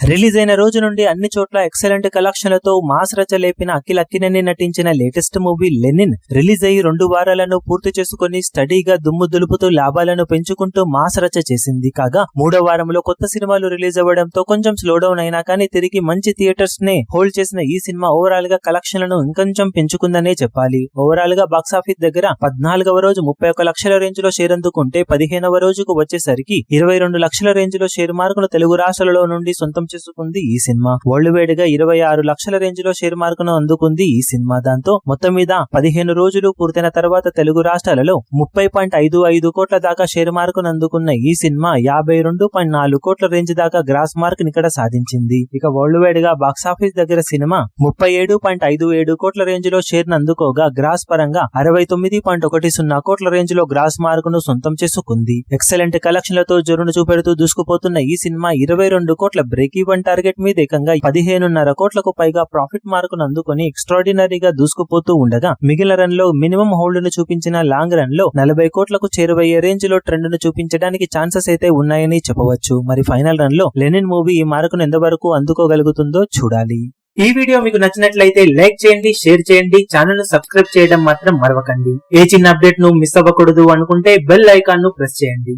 Release అయిన రోజు నుండి అన్ని చోట్ల ఎక్సలెంట్ కలెక్షన్లతో మాస్ రచ లేపిన అఖిల్ అక్కినేని నటించిన లేటెస్ట్ మూవీ లెనిన్ రిలీజ్ అయ్యి 2 వారాలను పూర్తి చేసుకుని స్టడీగా దుమ్ము దులుపుతూ లాభాలను పెంచుకుంటూ మాస్ రచ చేసింది. కాగా 3వ వారంలో కొత్త సినిమాలు రిలీజ్ అవ్వడంతో కొంచెం స్లో డౌన్ అయినా కానీ తిరిగి మంచి థియేటర్స్ నే హోల్డ్ చేసిన ఈ సినిమా ఓవరాల్ గా కలెక్షన్లను ఇంకొంచెం పెంచుకుందనే చెప్పాలి. ఓవరాల్ గా బాక్సాఫీస్ దగ్గర 14వ రోజు 31 లక్షల రేంజ్ లో షేర్ అందుకుంటే 15వ రోజుకు వచ్చేసరికి 22 లక్షల రేంజ్ లో షేర్ మార్కును తెలుగు రాష్ట్రాలలో నుండి సొంతం చేసుకుంది ఈ సినిమా. వరల్డ్ వైడ్ గా 26 లక్షల రేంజ్ లో షేర్ మార్కును అందుకుంది ఈ సినిమా. దాంతో మొత్తం మీద 15 రోజులు పూర్తయిన తర్వాత తెలుగు రాష్ట్రాలలో 30.55 కోట్ల దాకా షేర్ మార్కును అందుకున్న ఈ సినిమా 52.4 కోట్ల రేంజ్ దాకా గ్రాస్ మార్క్ ఇక్కడ సాధించింది. ఇక వరల్డ్ వైడ్ గా బాక్సాఫీస్ దగ్గర సినిమా 37.57 కోట్ల రేంజ్ లో షేర్ అందుకోగా గ్రాస్ పరంగా 69.10 కోట్ల రేంజ్ లో గ్రాస్ మార్కును సొంతం చేసుకుంది. ఎక్సలెంట్ కలెక్షన్లతో జోరును చూపెడుతూ దూసుకుపోతున్న ఈ సినిమా 22 కోట్ల బ్రేక్ ఈవెన్ టార్గెట్ మీద ఏకంగా 15.5 కోట్లకు పైగా ప్రాఫిట్ మార్కును అందుకుని ఎక్స్ట్రాడినరీగా దూసుకుపోతూ ఉండగా మిగిలిన రన్ లో మినిమం హోల్డ్ ను చూపించిన లాంగ్ రన్ లో 40 కోట్లకు చేరువయ్యే రేంజ్ లో ట్రెండ్ ను చూపించడానికి ఛాన్సెస్ అయితే ఉన్నాయని చెప్పవచ్చు. మరి ఫైనల్ రన్ లో లెనిన్ మూవీ ఈ మార్కును ఎంతవరకు అందుకోగలుగుతుందో చూడాలి. ఈ వీడియో మీకు నచ్చినట్లయితే లైక్ చేయండి, షేర్ చేయండి, ఛానల్ ను సబ్స్క్రైబ్ చేయడం మాత్రం మరవకండి. ఏ చిన్న అప్డేట్ ను మిస్ అవ్వకూడదు అనుకుంటే బెల్ ఐకాన్ ను ప్రెస్ చేయండి.